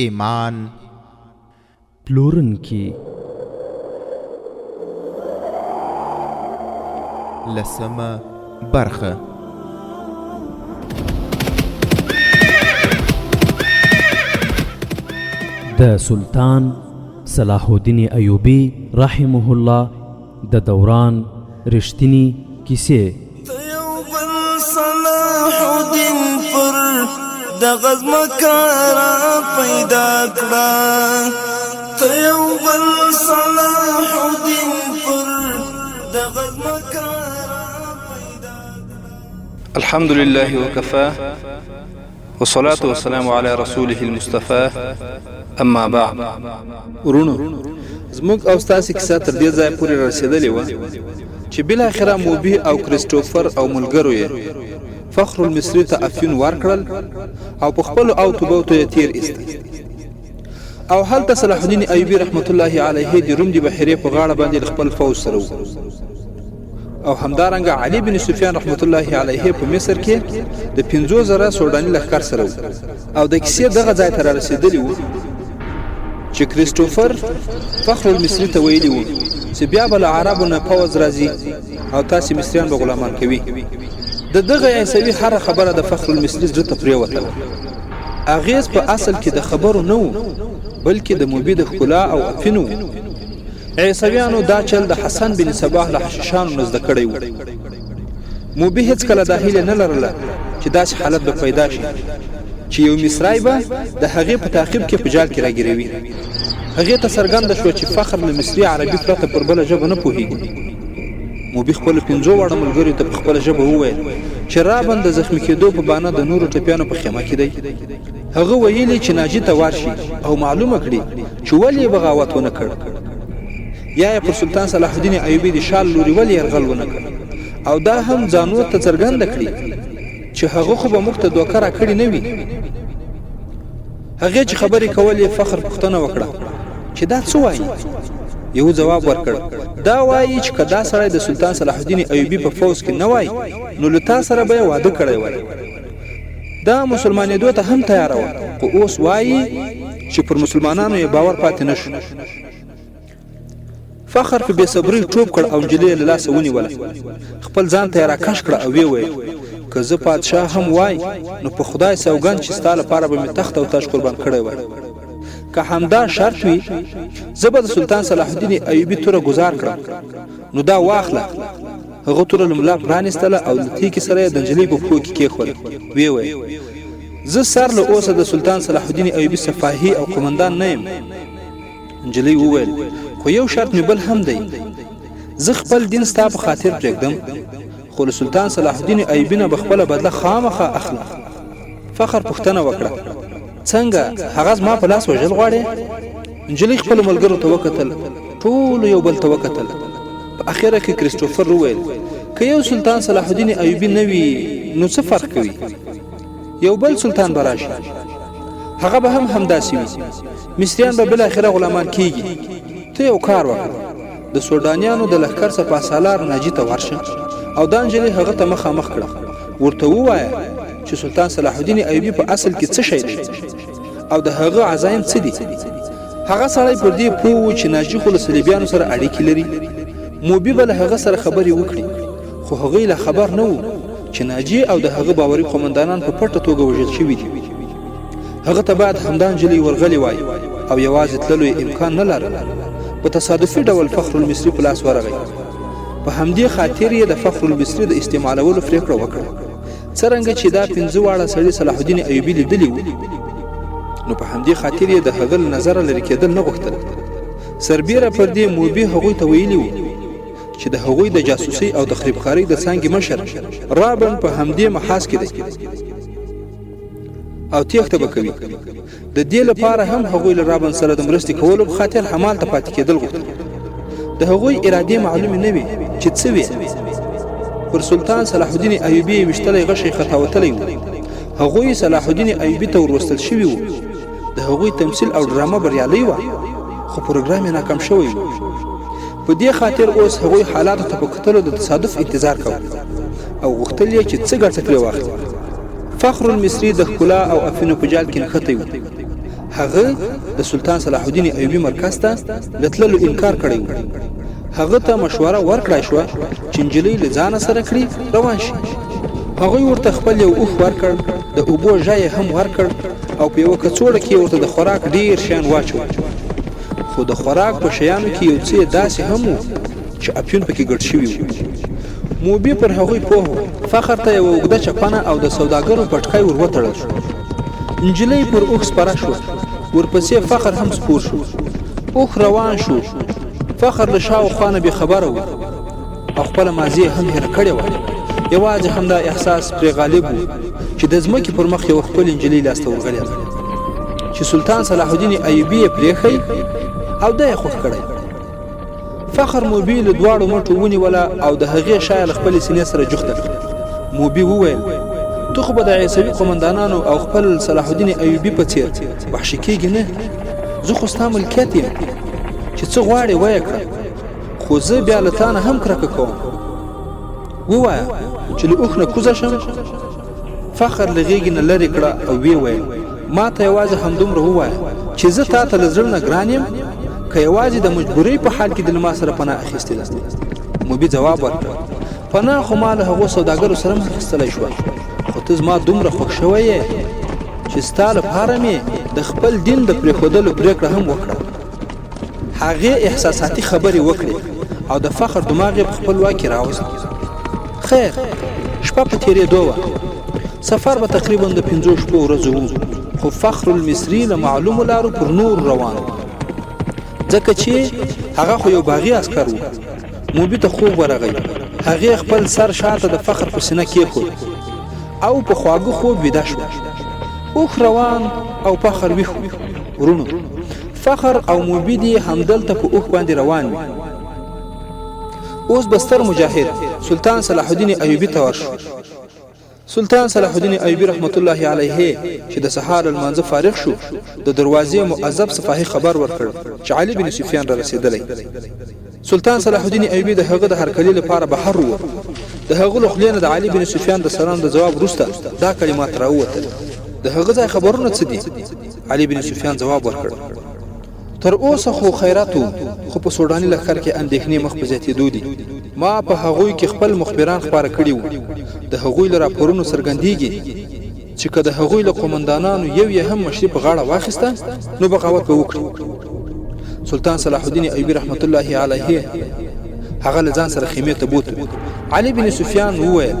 ایمان پلورونکي لسمه برخه د سلطان صلاح الدین ایوبی رحمه الله د دوران رښتینی کیسې. صلاح الدین پر د غزمکارا پیدا کړه، ته یو بل صلاح الدین پر د غزمکارا پیدا کړه. الحمد لله وكفى والصلاة والسلام على رسوله المصطفى اما بعد. ورونو زموږ او ستاسو کیسه تر دې ځای پورې رسیدلې و چې بل اخره موبي او کریسټوفر او ملګرو یې فخر المصری ته افیون ورکړل او په خپل او توبوتو یې تیر ایست او هلته صلاح الدین ایوبی رحمت الله علیه د روم دی بحیره په غاړه باندې خپل فوج سره او همدارنګه علي بن سفیان رحمت الله علیه په مصر کې د 50,000 سودانی لښکر سره او د کیسې دغه ځای ته رسیدلی و چې کریسټوفر فخر المصری ته ویلی و چې بیا بل عربو نه فوز راځي او تاسو مصریان به غلامان کوي. د دغه عیسوي هر خبره د فخر المصری زړه ته پریوتله. اغیز په اصل کې د خبرو نه و بلکې د موبي د ښکلا او افینو. عیسویانو دا چل د حسن بن صباح له حشیشانو نه زده کړی و. موبي هیڅ کله د هیله نه لرله چې داسې حالت به پیدا شي چې یو مصری به د هغې په تعقیب کې په جال کې راګیروي. هغې ته څرګنده شوه چې فخر له مصري عربي پرته پر بله ژبه نه پوهېږي. موبي خپلو 5 واړه ملګرو ته په خپله ژبه وویل چې رابن د زخمي کېدو په بانه د نورو ټپیانو په خیمه کې دی. هغه ویلي چې ناجي ته ورشي او معلومه کړي چې ولې یې بغاوت ونه کړ، یا یې پر سلطان صلاح الدین ایوبي د شال لوري ولې یرغل ونه کړ، او دا هم ځانو ته څرګنده کړي چې هغه خو به موږ ته دوکه راکړې نه وي. هغې چې خبرې کولې فخر پوښتنه وکړه چې دا څه وایي؟ یو جواب ورکړ، دا وایي چې که دا سړی د سلطان صلاح الدین ایوبي په فوز کې نه وای نو له تا سره به یې واده کړی وای. دا مسلمانېدو ته هم تیاره وه، خو اوس وایي چې پر مسلمانانو یې باور پاتې نه شو. فخر په بېصبرۍ ټوپ کړ او نجلۍ یې له لاسه ونیوله. خپل ځان ته یې راکش کړه او ویې ویل که زه پادشاه هم وای نو په خدای سوګند چې ستا لپاره به مې تخت او تاج قربان کړی وای. که همدا شرط وي زه به د سلطان صلاح الدین ایوبي توره ګزار کړم. نو دا واخله. هغه توره له ملا پرانیستله او د تیکې سره یې د نجلۍ په پښو کې کېښوله. ویې ویل زه سر له اوسه د سلطان صلاح الدین ایوبي صفاهي او قمندان نه یم. نجلۍ وویل خو یو شرط مې بل هم دی، زه خپل دین ستا په خاطر پرېږدم خو له سلطان صلاح الدین ایوبي نه به خپله بدله خامخا اخلم. فخر پوښتنه وکړه څنګه هغه زما په لاس وژل غواړې؟ نجلۍ خپلو ملګرو ته وکتل، ټولو یو بل ته وکتل. په اخره کې کریسټوفر وویل که یو سلطان صلاح الدین ایوبي نه وي نو څه فرق کوي؟ یو بل سلطان به راشي، هغه به هم همداسې وي. مصریان به بالاخره غلامان کیږي. ته یو کار وکړه، د سودانیانو د لښکر سپاه سالار ناجي ته ورشه او دا نجلۍ هغه ته مخامخ کړه. ورته ووایه چې سلطان صلاح الدین ایوبي په اصل کې څه شی دی او د هغه عزایم څه دي. هغه سړی پر دې پوه و چې ناجي خو له صلیبیانو سره اړیکې لري. موبي به له هغه سره خبرې وکړي، خو هغوی لا خبر نه و چې ناجي او د هغه باوري قومندانان په پټه توګه وژل شوي دي. هغه ته باید همدا نجلۍ ورغلې وای او یوازې تللو یې امکان نه لرله. په تصادفي ډول فخر المصری په لاس ورغی. په همدې خاطر یې د فخر المصری د استعمالولو پرېکړه وکړه. څرنګه چې دا 5 واړه سړي صلاح الدین ایوبي لیدلی و نو په همدې خاطر یې د هغه له نظره لرې کېدل نه غوښتل. سربیره پر دې موبي هغوی ته ویلي و چې د هغوی د جاسوسۍ او د خریبخارۍ د څانګې مشر رابن په همدې محاذ کې دی او تېښته به کوي. د دې لپاره هم هغوی له رابن سره د مرستې کولو په خاطر همالته پاتې کېدل غوښتل. د هغوی ارادې معلومې نه وي چې څه وي. پر سلطان صلاح الدین ایوبي ویشتلی غشی خطاوتلی و. هغوی صلاح الدین ایوبي ته وروستل شوي و. د هغوی تمثیل او ډرامه بریالۍ وه خو پروګرام یې ناکام شوی و. په دې خاطر اوس هغوی حالاتو ته په کتلو د تصادف انتظار کوي او غوښتل یې چې څه ګټه ترې واخلي. فخر المصری د ښکلا او افینو په جال کې نښتی و هغه د سلطان صلاح الدین ایوبي مرکز ته لتللو انکار کړی و. هغه ته مشوره ورکړای شو چې نجلۍ له ځان سره کړي روان شي. هغه ورته خپل یو اوښ ورکړ، د اوبو ژای هم ورکړ او په یو کڅوړه کې ورته د خوراک ډیر شیان واچو. خو د خوراک په شیانو کې یو څه داسې هم و چې اپیون پکې ګډ شوي و. موبي پر هغوی پوه و. فخر ته یوه اوږده چپنه او د سوداګرو پټکی ور وتړل شو. نجلۍ پر اوښ سپره شوه، ورپسې فخر هم سپور شو. اوښ روان شو. فخر له شاوخوا نه بېخبره و او خپله ماضي هم هېره کړې وه. یوازې همدا احساس پرې غالب و چې د ځمکې پر مخ یوه ښکلې نجلۍ لاسته ورغلې ده چې سلطان صلاح الدین ایوبي یې پرېښی او ده یې خوښ کړی. فخر موبي له دواړو مټو ونیوله او د هغې شایه له خپلې سینې سره جوخته کړه. موبي وویل ته خو به د عیسوي قمندانانو او خپل صلاح الدین ایوبي په څېر وحشي کېږي نه. زه خو ستا ملکیت یم، چې څه غواړې ویې کړه، خو زه بیا له تا نه هم کرکه کوم. ووایه چې له اوښ نه کوزه شم. فخر له غېږې نه لرې کړه او ویې ویل ما ته یوازې همدومره ووایه چې زه تا ته له زړه نه ګران یم که یوازې د مجبورۍ په حال کې د له ما سره پناه اخیستې ده. موبي ځواب ورکړ پناه خو ما له هغو سوداګرو سره هم اخیستلی شوه، خو ته زما دومره خوښ شوی یې چې ستا لپاره مې د خپل دین د پرېښودلو پرېکړه هم وکړه. هغې احساساتي خبرې وکړې او د فخر دماغ یې په خپل واک کې راوست. خیر، شپه په تېرېدو وه. سفر به تقریبا د 5 شپو ورځو و، خو فخر المصري له معلومو لارو پر نور روان و، ځکه چې هغه خو یو باغي عسکر و. موبي ته خوب ورغی. هغې خپل سر شاته د فخر په سینه کېښود او په خواږه خوب ویده شوه. اوښ روان او فخر ویښ و. ورونو، فخر او موبي دې همدلته په اوښ باندې روان وي. اوس به ستر مجاهد سلطان صلاح الدین ایوبي ته ورشو. سلطان صلاح الدین ایوبي رحمت الله علیه چې د سهار لمانځه فارغ شو، د دروازې معذب صفاهي خبر ورکړ چې علي بن سفیان را رسېدلی. سلطان صلاح الدین ایوبي د هغه د هرکلي لپاره بهر ووت. د هغه له خولې نه د علي بن سفیان د سلام د جواب وروسته دا کلمات راووتل: د هغه ځای خبرونه څه دي؟ علي بن سفیان جواب ورکړ: تر اوسه خو خیرات وو، خو په سوډاني لښکر کې اندېښنې مخ په زیاتېدو دي. ما په هغوی کې خپل مخبران خپاره کړي وو. د هغوی له راپورونو څرګندېږي چې که د هغوی له قومندانانو یو یې هم مشري په غاړه واخیسته نو بغاوت به وکړي. سلطان صلاح الدین ایوبي رحمت الله علیه هغه له ځان سره خیمې ته بوت. علي بن سفیان وویل: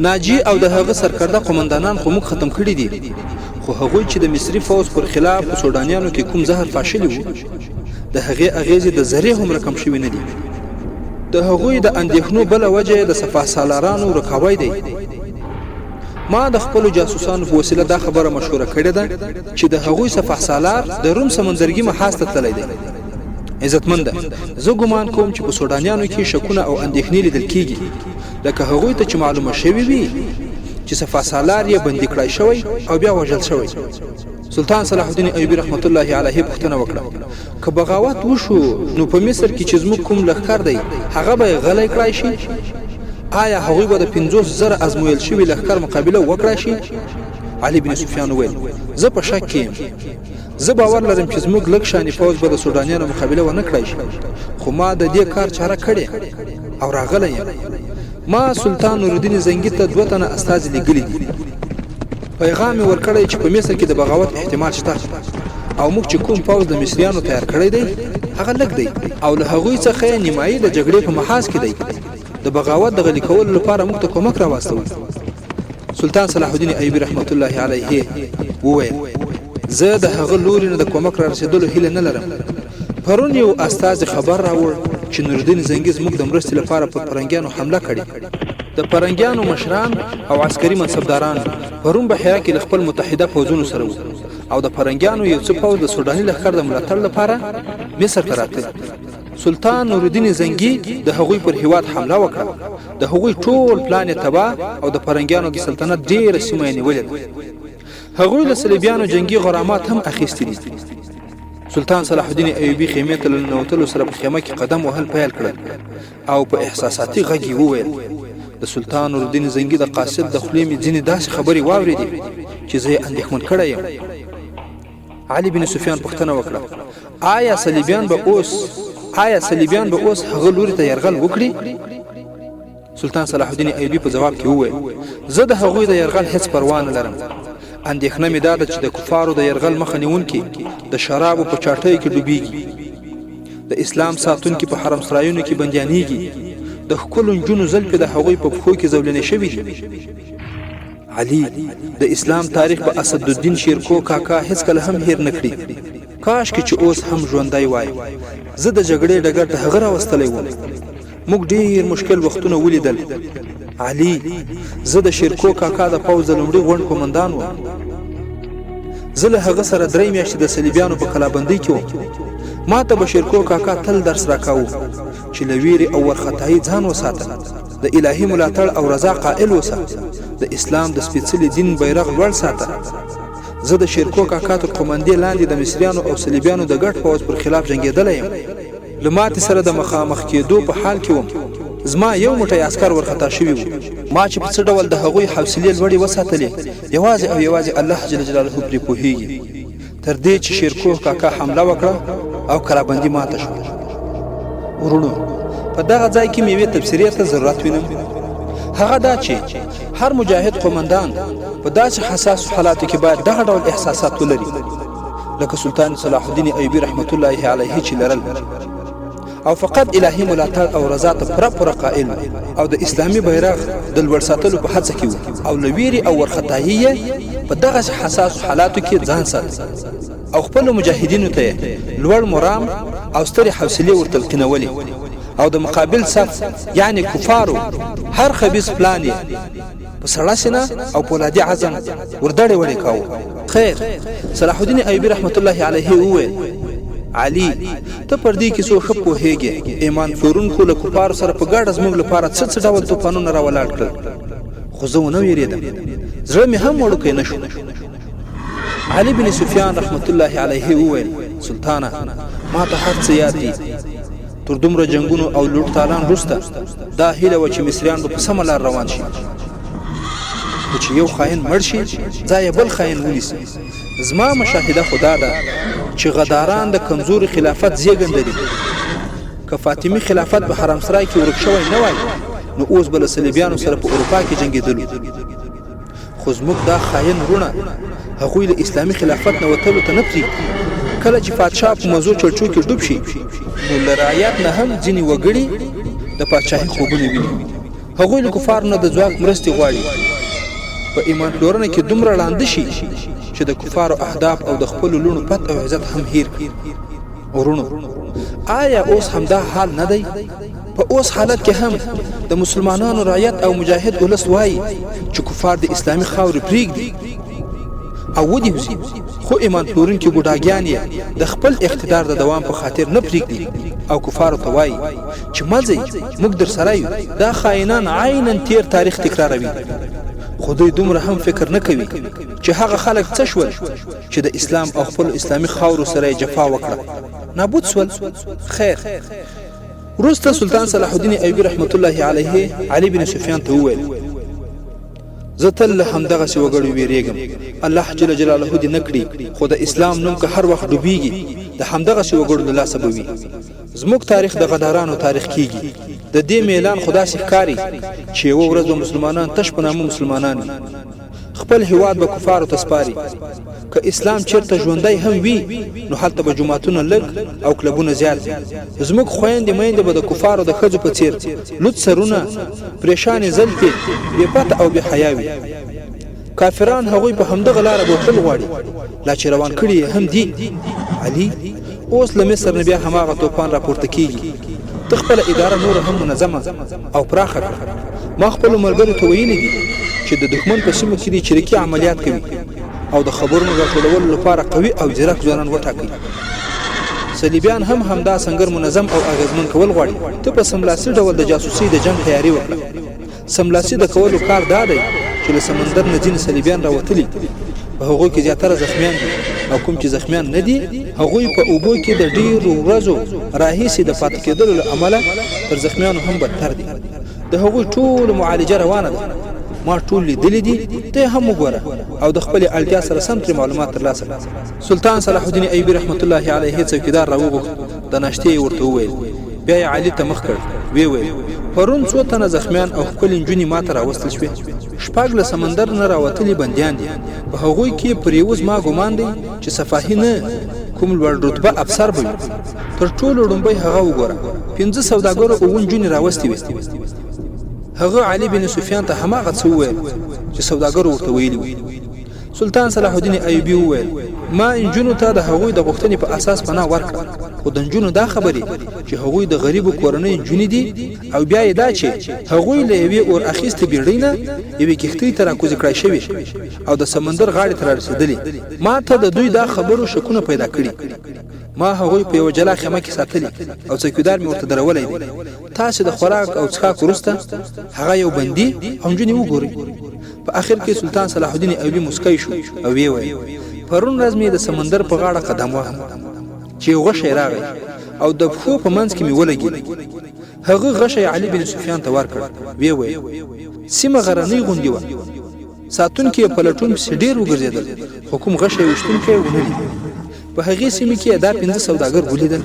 ناجی او د هغه سرکرده قومندانان خو موږ ختم کړي دي، خو هغوی چې د مصري فوز پر خلاف په سوډانیانو کې کوم زهر فاشلي وو د هغې اغېزې د ذرې هم رقم شوي نه دي. د هغوی د اندېښنو بله وجه د سپاه سالارانو رکاوی دی. ما د خپلو جاسوسانو په وسیله دا خبره مشوره کړې ده چې د هغوی سپاه سالار د روم سمندرګي محاذ ته تللی دی. عزتمنده، زه ګمان کوم چې په سوډانیانو کې شکونه او اندېښنې لیدل کېږي، لکه هغوی ته چې معلومه شوي وي چې سپاه سالار یې بندي کړای شوی او بیا وژل شوی. سلطان صلاح الدین ایوبي رحمت الله علیه پوښتنه وکړه: که بغاوت وشو نو په مصر کې چې زموږ کوم لښکر دی هغه به یې غلی کړای شي؟ آیا هغوی به د 50,000 ازمویل شوي لښکر مقابله وکړای شي؟ علي بن سفیان وویل: زه په شک کې یم. زه باور لرم چې زموږ لږ شانې فوج به د سوډانیانو مقابله ونه کړای شي، خو ما د دې کار چاره کړې او راغلی یم. ما سلطان نورالدین زنګي ته 2 تنه استازي لیږلي دي. پیغام یې ورکړی چې په مصر کې د بغاوت احتمال شته او موږ چې کوم پوځ د مصریانو تیار کړی دی هغه لږ دی او له هغوی څخه یې نیمایي د جګړې په محاذ کې دی. د بغاوت د غلي کولو لپاره موږ ته کومک راواستوي. سلطان صلاح الدین ایوبي رحمت الله علیه وویل: زه د هغه لوري نه د کومک را رسېدلو هیله نه لرم. پرون یو استازي خبر راوړ چې نورالدین زنګي زموږ د مرستې لپاره پر پرنګیانو حمله کړې. د پرنګیانو مشران او عسکري منصبداران پرون په حیا کې له خپل متحده پوځونو سره وو او د پرنګیانو یو څه پوځ د سوډاني لښکر د ملاتړ لپاره مصر ته راته. سلطان نورالدین زنګي د هغوی پر هیواد حمله وکړه. د هغوی ټول پلان یې تباه او د پرنګیانو د سلطنت ډېره سیمه یې نیولې. هغوی له صلیبیانو جنگي غرامات هم اخیستي دي. سلطان صلاح الدین ایوبي خیمې ته له ننوتلو سره په خیمه کې قدم وهل پیل کړل او په احساساتي غږ یې وویل: د سلطان نورالدین زنګي د قاصد د خولې مې ځینې داسې خبرې واورېدې چې زه یې اندېښمن کړی یم. علي بن سفیان پوښتنه وکړه آیا صلیبیان به اوس هغه لوري ته یرغل وکړي؟ سلطان صلاح الدین ایوبی په جواب کې وویل زه د هغوی د یرغل هیڅ پروا نه لرم. اندېښنه مې دا ده چې د کفارو د یرغل مخه نیونکي د شرابو په چاټۍ کې ډوبېږي، د اسلام ساتونکي په حرم سرایونو کې بندیانېږي، د ښکلو نجونو زلفې د هغوی په پښو کې زولنې شوي دي. علي د اسلام تاریخ په اسدالدین شیرکو کاکا هیڅکله هم هیر نه کړي. کاش کې چې اوس هم ژوندی وای. زه د جګړې ډګر ته هغه راوستلی وم. موږ ډېر مشکل وختونه ولیدل. علي زه د شیرکو کاکا د پوځ د لومړي غونډ قومندان وم. زه له هغه سره 3 میاشتې د صلیبیانو په کلابندۍ کې وم. ما ته به شیرکو کاکا تل درس راکاوه چې له ویرې او ورختایي ځان وساته، د الهي ملاتړ او رضا قائل اوسه، د اسلام د سپېڅلي دین بیرغ لوړ ساته. زه د شیرکو کاکا تر قومندې لاندې د مصریانو او صلیبیانو د ګډ پوځ پر خلاف جنګېدلی یم. له ماتې سره د مخامخ کېدو په حال کې وم. زما یو موټی عسکر ورخطا شوي وو. ما چې په څه ډول د هغوی حوصلې لوړې وساتلې یوازې او یوازې الله جل جلاله پرې پوهېږي. تر دې چې شیرکو کاکا حمله وکړه او کلابندي ماته شوه. ورونو په دغه ځای کې مې تبصرې ته ضرورت وینم. هغه دا چې هر مجاهد قومندان په داسې حساسو حالاتو کې باید دغه ډول احساسات ولري لکه سلطان صلاح الدین ایوبی رحمت الله علیه چې لرل، او فقط الهي ملاتړ او رضا ته پوره قائل او د اسلامي بیرغ د لوړ ساتلو په هڅه کې او له ویرې او ورختایي په دغه حساسو حالاتو کې ځان ساتي او خپل مجاهدینو ته لوړ مرام او سترې حوصلې ورتلقینولې او د مقابل صف یعنی کفارو هر خبیث پلان یې په سړه سینه او پولادي عزم وردړې وړې کاوه. خیر صلاح الدین ایوبی رحمت الله علیه وویل علي ته پر دې کې څو ښه پوهېږې. ایمان پلورونکو له کفارو سره په ګډه زموږ لپاره څه ډول توپانونه راولاړ کړل، خو زه ونه وېرېدم، زړه مې هم وړوکی نه شو. علي بن سفیان رحمت الله علیه وویل سلطانه ما ته هر څه یاد دي. تر دومره جنگونو او لوټ تالان وروسته دا هیله وه چې مصریان به په سمه لار روان شي، خو چې یو خاین مړ شي ځای بل خاین ونیسي. زما مشاهده خدا ده چې غداران د کمزوري خلافت زیږنده دي. که فاطمي خلافت په حرم سرای کې ورک شوی نه وای نو اوس به له صلیبیانو سره په اروپا کې جنګېدلو. خو زموږ دا خاین وروڼه هغوی له اسلامي خلافت نه وتلو ته نه پرېږدي. کله چې پادشاه په مزو چړچو کې ډوب شي نو له رعیت نه هم ځینې وګړي د پاچاهۍ خوبونه ویني. هغوی له کفارو نه د ځواک مرستې غواړي. په ایمان پلورنه کې دومره ړانده شي چې د کفارو اهداف او د خپلو لوڼو پت او عزت هم هیر کړي. ورونو آیا اوس همدا حال نه دی؟ په اوس حالت کې هم د مسلمانانو رعیت او مجاهد ولس وایي چې کفار د اسلامي خاورې پرېږدي او ودیوزي، خو ایمان پلورونکي بوډاګیان یې د خپل اقتدار د دوام په خاطر نه پرېږدي او کفارو ته وایي چې مه ځئ موږ در سره یو. دا خاینان عیناً تیر تاریخ تکراروي، خو دوی دومره هم فکر نه کوي چې هغه خلک څه شول چې د اسلام او خپل اسلامي خاورو سره یې جفا وکړه، نابود شول. خیر وروسته سلطان صلاح الدین ایوبی رحمت الله علیه علي بن سفیان ته وویل زه تل له همدغسې وګړو ویرېږم. الله جل جلاله دې نه کړي خو د اسلام نوم که هر وخت ډوبېږي د همدغسې وګړو له لاسه به وي. زموږ تاریخ د غدارانو تاریخ کیږي. د دې میلان خو داسې ښکاري چې یوه ورځ به مسلمانان تش په نامه مسلمانان وي، خپل هیواد به کفارو ته سپاري. که اسلام چیرته ژوندی هم وي نو هلته به جوماتونه لږ او کلبونه زیات وي. زموږ خویندې میندې به د کفارو د ښځو په څیر لوڅ سرونه، پریشانې زلفې، بې پته او بې حیا وي. کافران هغوی په همدغه لاره بوتل غواړي، لا چې روان کړي یې هم دي. علي اوس له مصر نه بیا هماغه توپان راپورته کیږي. ته خپله اداره نور هم منظمه او پراخه کړه. ما خپلو ملګرو ته ویلي دي چې د دښمن په سیمو کې دې چریکي عملیات کوي او د خبرونو راټولولو لپاره قوي او ځیرک ځوانان وټاکئ. صلیبیان هم همدا سنګر منظم او اغیزمن کول غواړي. ته په سملاسي ډول د جاسوسۍ د جنګ تیاری وکړه. سملاسي د کولو کار دا دی چې له سمندر نه ځینې صلیبیان راوتلي، په هغوی کې زیاتره زخمیان دي، او کوم چې زخمیان نه دي هغوی په اوبو کې د ډیرو ورځو راهیسې د پاتې کېدلو له امله تر زخمیانو هم بدتر دي. د هغوی ټولو معالجه روانه ده. ما ټول لیدلې دي ته هم وګوره او د خپل اړتیا سره سم تر معلومات ترلاسه کړه. سلطان صلاح الدین ایوبی رحمت الله علیه څوکیدار راوغوښت، د ناشتې ورته وویل. بیا یې علي ته مخ کړ، وی ویل پرون څو تنه زخمیان او ښکلې نجونې ماته راوستل شوې. شپږ له سمندر نه راوتلي بندیان دي، په هغوی کې پر یو زما ګمان دی چې صفاهي نه کوم لوړ رتبه افسر به وي. تر ټولو لومړی هغه وګوره، 5 سوداګرو او نجونې راوستې وې. هغه علي بن سفیان ته هماغه څه وویل چې سوداګرو ورته ویلي وو. سلطان صلاح الدین ایوبی وویل ما نجونو ته د هغوی د غوښتنې په اساس پناه ورکړه، خو د نجونو دا خبرې چې هغوی د غریبو کورنۍ نجونې دي او بیا یې دا چې هغوی له یوې اور اخیستې بیړۍ نه یوې کښتۍ ته راکوزې کړای شوي او د سمندر غاړې ته رارسېدلې. ما ته د دوی دا خبرو شکونه پیدا کړي. ما هغوی په یو جلا خیمه کې ساتلي او څوکیدار مې ورته درولی دی. تاسې د خوراک او څښاک وروسته هغه یو بندي او نجونې وګورئ. په آخر کې سلطان صلاح الدین ایوبی مسکی شو او ویې ویل پرون ورځ مې د سمندر په غاړه قدم واهم چې یو غشی راغی او د پښو په منځ کې مې ولګېد. هغه غشی علي بن سفیان ته ورکړ، ویې ویل سیمه غرنۍ غوندې وه، ساتونکي یې په لټون پسې ډېر وګرځېدل خو کوم غشی ویشتونکی یې ونه لید. په هغې سیمې کې دا 5 سوداګر ولیدل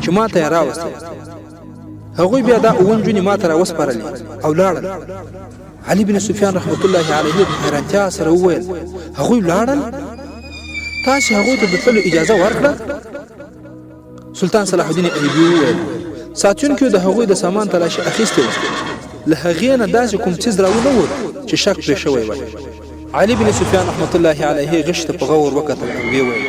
چې ما ته یې راوستل. هغوی بیا دا 7 نجونې ما ته راوسپارلې او لاړل. علي بن سفیان رحمت الله علیه په حیرانتیا سره وویل هغوی لاړل؟ تاسې هغوی ته د تللو اجازه ورکړه؟ سلطان صلاح الدین ایوبی وویل ساتونکو د هغوی د سامان تلاشي اخیستې وه، له هغې نه داسې کوم څیز راونه ووت چې شک پرې شوی وای. علي بن سفیان رحمت الله علیه غشي ته په غور وکتل او ویې ویل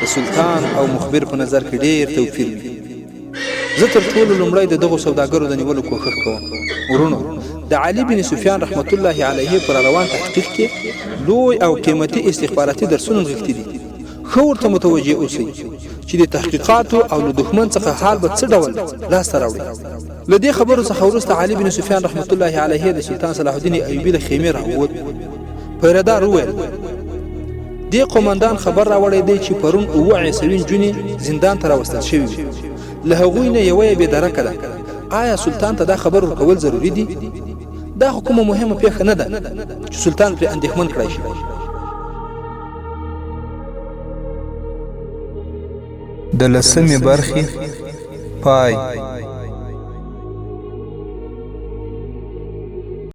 د سلطان او مخبر په نظر کې ډېر توپیر وي. زه تر ټولو لومړی د دغو سوداګرو د نیولو کوښښ کوم. ورونو د علي بن سفیان رحمت الله علیه پر روان تحقیق کې لوی او قیمتي استخباراتي درسونه نغښتي دي. ښه ورته متوجه اوسئ چې د تحقیقاتو او له دښمن څخه حال به څه ډول لاسته راوړي. له دې خبرو څخه وروسته علي بن سفیان رحمت الله علیه د سلطان صلاح الدین ایوبی له خیمې راووت. پیردار وویل دې قومندان خبر راوړی دی چې پرون 7 عیسوي نجونې زندان ته راوستل شوي وي. له هغوی نه یوه یې بېدرکه ده. آیا سلطان ته دا خبر ورکول ضروري دي؟ دا خو کومه مهمه پیښه نه ده چې سلطان پرې اندېښمن کړی شي. د 10مې برخې پای.